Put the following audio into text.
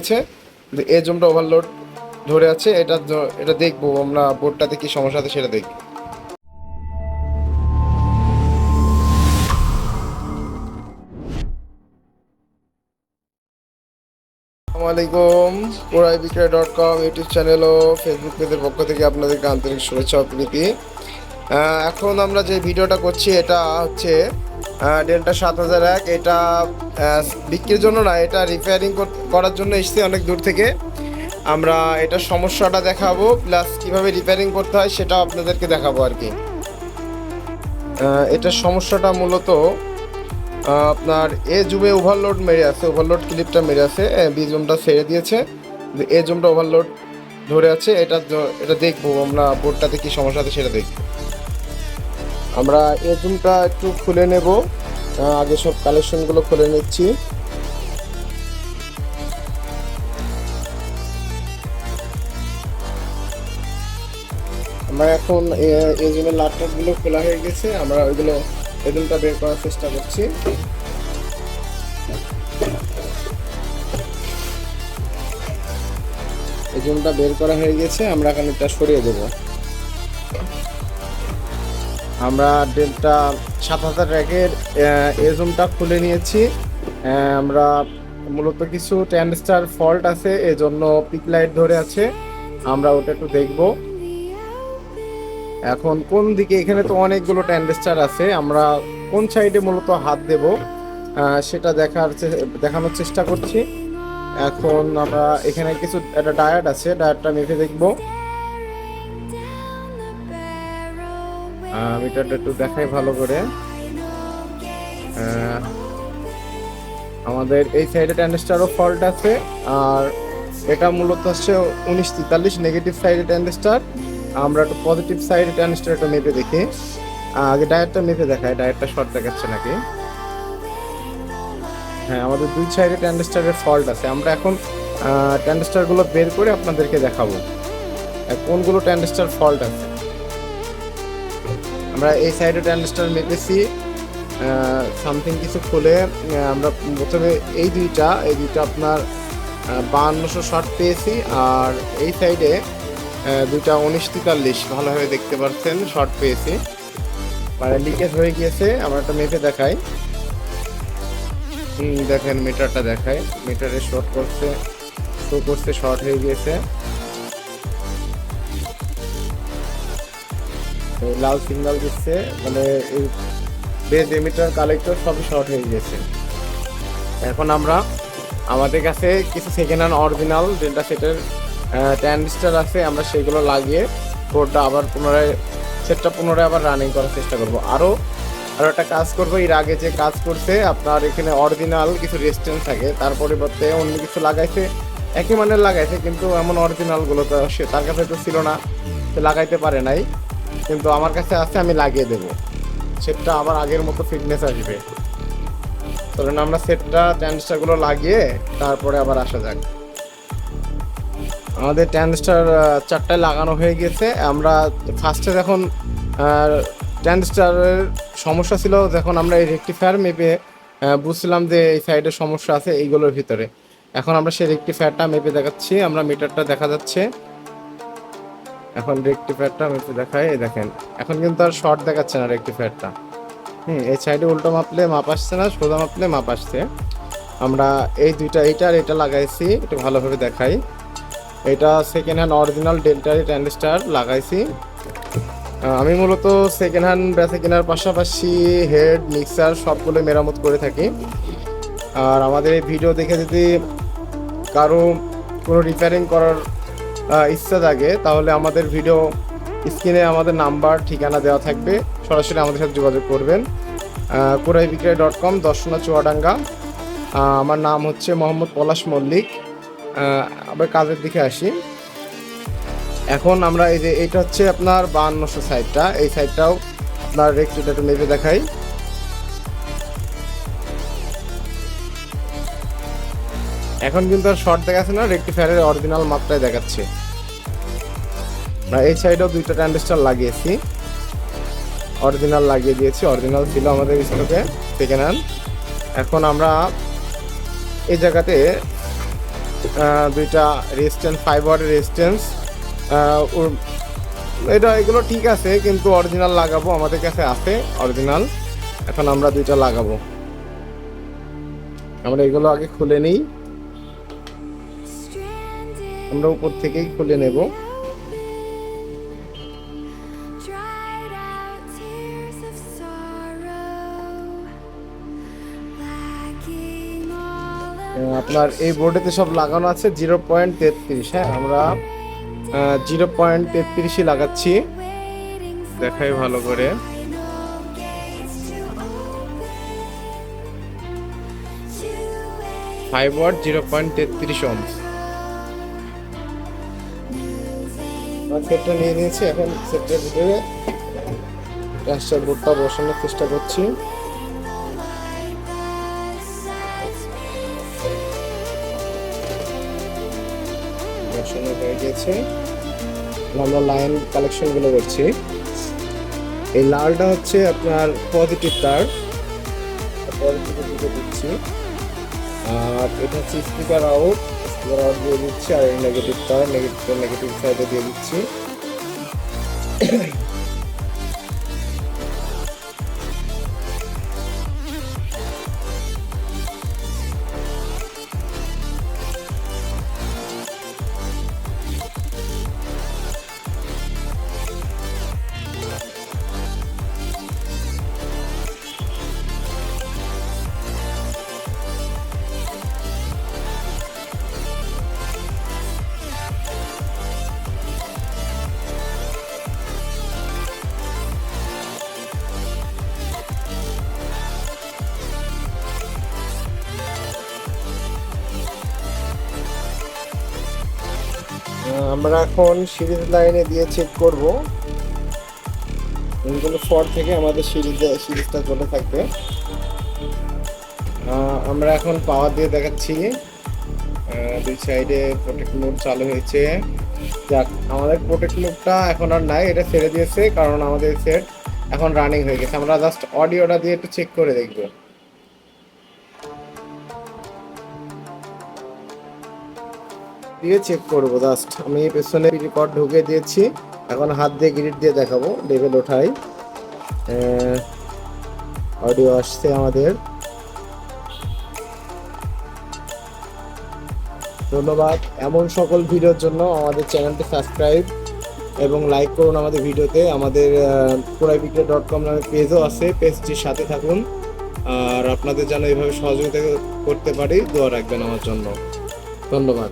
দিয়েছে, এই জুমটা ওভারলোড ধরে আছে। এটা দেখবো আমরা বোর্ডটাতে কি সমস্যা আছে সেটা দেখবো। আসসালামু আলাইকুম, ProIBikraya.com ইউটিউব চ্যানেল ও ফেসবুক পেজের পক্ষ থেকে আপনাদেরকে আন্তরিক শুভেচ্ছা ও প্রীতি। এখন আমরা যে ভিডিওটা করছি এটা হচ্ছে ডেল্টা 7001। এটা বিক্রির জন্য না, এটা রিপেয়ারিং করার জন্য এসেছি অনেক দূর থেকে। আমরা এটার সমস্যাটা দেখাবো, প্লাস কীভাবে রিপেয়ারিং করতে হয় সেটাও আপনাদেরকে দেখাবো আর কি। এটার সমস্যাটা মূলত আপনার এ জুমে ওভারলোড মেরে আছে, ওভারলোড ক্লিপটা মেরে আছে, বি জুমটা ছেড়ে দিয়েছে, এ জুমটা ওভারলোড ধরে আছে। এটা দেখবো আমরা বোর্ডটাতে কি সমস্যা আছে সেটা দেখবো। আমরা এ জুমটা একটু খুলে নেব, আগে সব কালেকশনগুলো খুলে নিচ্ছি। আমরা এখন এই জুমের ল্যাপটপগুলো খোলা হয়ে গেছে, আমরা ওইগুলো এ জুমটা বের করার চেষ্টা করছি। এই জুমটা বের করা হয়ে গেছে, আমরা এখন এটা সরিয়ে দেব। আমরা ডেল্টা 7001-এর এ জুমটা খুলে নিয়েছি। আমরা মূলত কিছু ট্যান্ডস্টার ফল্ট আছে, এজন্য পিক লাইট ধরে আছে, আমরা ওটা একটু দেখব। এখন কোন দিকে, এখানে তো অনেকগুলো ট্যান্ডস্টার আছে, আমরা কোন সাইডে মূলত হাত দেব সেটা দেখানোর চেষ্টা করছি। এখন আমরা এখানে কিছু একটা ডায়োড আছে, ডায়োডটা মেপে দেখব। মিটারটা একটু দেখাই ভালো করে। আমাদের এই সাইডে ট্যান্ডস্টারও ফল্ট আছে, আর এটা মূলত হচ্ছে 1943 নেগেটিভ সাইডে ট্যান্ডস্টার। আমরা একটু পজিটিভ সাইডে ট্যান্ডস্টার একটা মেপে দেখি। আগে ডায়োডটা মেপে দেখায়, ডায়োডটা শর্ট দেখাচ্ছে নাকি। হ্যাঁ, আমাদের দুই সাইডে ট্যান্ডস্টারের ফল্ট আছে। আমরা এখন ট্যান্ডস্টারগুলো বের করে আপনাদেরকে দেখাবো কোনগুলো ট্যান্ডস্টার ফল্ট আছে। আমরা এই সাইডে ট্যান্ডস্টার মেপেছি, সামথিং কিছু খুলে আমরা প্রথমে এই দুইটা আপনার 5200 শর্ট পেয়েছি, আর এই সাইডে দুইটা 1943 ভালোভাবে দেখতে পাচ্ছেন শর্ট পেয়েছি, মানে লিকেজ হয়ে গিয়েছে। আমরা একটা মেপে দেখাই, দেখেন মিটারটা দেখায়, মিটারে শর্ট করছে, শো করছে শর্ট হয়ে গিয়েছে, লাল সিগন্যাল দিচ্ছে, মানে এই বেজ এমিটার কালেক্টর সবই শর্ট হয়ে গেছে। এখন আমরা আমাদের কাছে কিছু সেকেন্ড হ্যান্ড অরিজিনাল ডেল্টা সেটের ট্যান্ডস্টার আছে, আমরা সেগুলো লাগিয়ে বোর্ডটা আবার সেটটা পুনরায় আবার রানিং করার চেষ্টা করব। আরও একটা কাজ করবো, এর আগে যে কাজ করছে আপনার এখানে অরিজিনাল কিছু রেজিস্ট্যান্স থাকে, তার পরিবর্তে অন্য কিছু লাগাইছে, একই মানের লাগাইছে, কিন্তু এমন অরিজিনালগুলো তো সে তার কাছে তো ছিল না, সে লাগাইতে পারে নাই, কিন্তু আমার কাছে আছে, আমি লাগিয়ে দেবো, সেটটা আবার আগের মতো ফিটনেস আসবে। ধরেন আমরা সেটটা ট্যান্ডস্টারগুলো লাগিয়ে তারপরে আবার আসা যাক। আমাদের ট্যান্ডস্টার 4টায় লাগানো হয়ে গেছে। আমরা ফার্স্টে যখন ট্যান্ডস্টারের সমস্যা ছিল, যখন আমরা এই রেকটিফায়ার মেপে বুঝছিলাম যে এই সাইডে সমস্যা আছে এইগুলোর ভিতরে, এখন আমরা সেই রেকটিফায়ারটা মেপে দেখাচ্ছি। আমরা মিটারটা দেখা যাচ্ছে, এখন রেকটিফায়ারটা মেপে দেখাই, দেখেন এখন কিন্তু আর শর্ট দেখাচ্ছে না রেকটিফায়ারটা। এই সাইডে উল্টো মাপলে মাপ আসছে না, সোজা মাপলে মাপ আসছে। আমরা এই দুইটা, এইটা আর এটা লাগাইছি, একটু ভালোভাবে দেখাই। এটা সেকেন্ড হ্যান্ড অরিজিনাল ডেল্টারি ট্যান্ডস্টার লাগাইছি। আমি মূলত সেকেন্ড হ্যান্ড বেচা কেনার পাশাপাশি হেড মিক্সার সবগুলো মেরামত করে থাকি। আর আমাদের এই ভিডিও দেখে যদি কারো কোনো রিপেয়ারিং করার ইচ্ছা জাগে, তাহলে আমাদের ভিডিও স্ক্রিনে আমাদের নাম্বার ঠিকানা দেওয়া থাকবে, সরাসরি আমাদের সাথে যোগাযোগ করবেন। ProIBikraya.com, দর্শনা চুয়াডাঙ্গা। আমার নাম হচ্ছে মোহাম্মদ পলাশ মল্লিক। আবার কাজের দিকে আসি। এখন আমরা এই যে এইটা হচ্ছে আপনার 5200 সাইডটা, এই সাইডটাও আপনার রেকটিফায়ারটা মেপে দেখাই। এখন কিন্তু আর শর্ট দেখাচ্ছে না, রেকটিফায়ারের অরিজিনাল মাপটাই দেখাচ্ছে। এই সাইডেও দুইটা ট্যান্ডস্টার লাগিয়েছি, অরিজিনাল লাগিয়ে দিয়েছি, অরিজিনাল ছিল আমাদের স্টকে সেকেন্ড হ্যান্ড। এখন আমরা এই জায়গাতে দুইটা রেজিস্ট্যান্স 5 ওয়াটের রেজিস্ট্যান্স। এগুলো ঠিক আছে, কিন্তু অরিজিনাল লাগাবো, আমাদের কাছে আছে অরিজিনাল। এখন আমরা দুইটা লাগাবো। আমরা এগুলো আগে খুলে নিই, আমরা উপর থেকেই খুলে নেব। আপনার এই বোর্ডেতে সব লাগানো আছে 0.33। হ্যাঁ, আমরা 0.33ই লাগাচ্ছি, দেখাই ভালো করে। Five watt 0.33 ohms। সেটটা নিয়ে নিয়েছি, এখন সেটের ভিতরে ট্রান্সফার বোর্ডটা বসানোর চেষ্টা করছি। বসানো হয়ে গেছে, আমরা লাইন কালেকশনগুলো করছি। এই লালটা হচ্ছে আপনার পজিটিভ তার, পজিটিভের দিকে দিচ্ছি। আর এটা হচ্ছে স্পিকার আউট দিয়ে দিচ্ছি। আর এই নেগেটিভ তার, নেগেটিভ সাইডে দিয়ে দিচ্ছি। আমরা এখন সিরিজ লাইনে দিয়ে চেক করব। এগুলো ফর থেকে আমাদের সিরিজটা চলে থাকবে। আমরা এখন পাওয়ার দিয়ে দেখাচ্ছি। দুই সাইডে প্রোটেক্ট মোড চালু হয়েছে। যাক, আমাদের প্রোটেক্ট মোডটা এখন আর নাই, এটা ছেড়ে দিয়েছে, কারণ আমাদের সেট এখন রানিং হয়ে গেছে। আমরা জাস্ট অডিওটা দিয়ে একটু চেক করে দেখব। দিয়ে চেক করবো জাস্ট। আমি পেছনে রেকর্ড ঢুকে দিয়েছি, এখন হাত দিয়ে গ্রিড দিয়ে দেখাবো। লেভেল ওঠাই, অডিও আসছে আমাদের। ধন্যবাদ। এমন সকল ভিডিওর জন্য আমাদের চ্যানেলটি সাবস্ক্রাইব এবং লাইক করুন আমাদের ভিডিওতে। আমাদের puraibikrey.com নামে পেজও আছে, পেজটির সাথে থাকুন। আর আপনাদের যেন এইভাবে সহযোগিতা করতে পারি, দোয়া রাখবেন আমার জন্য। ধন্যবাদ।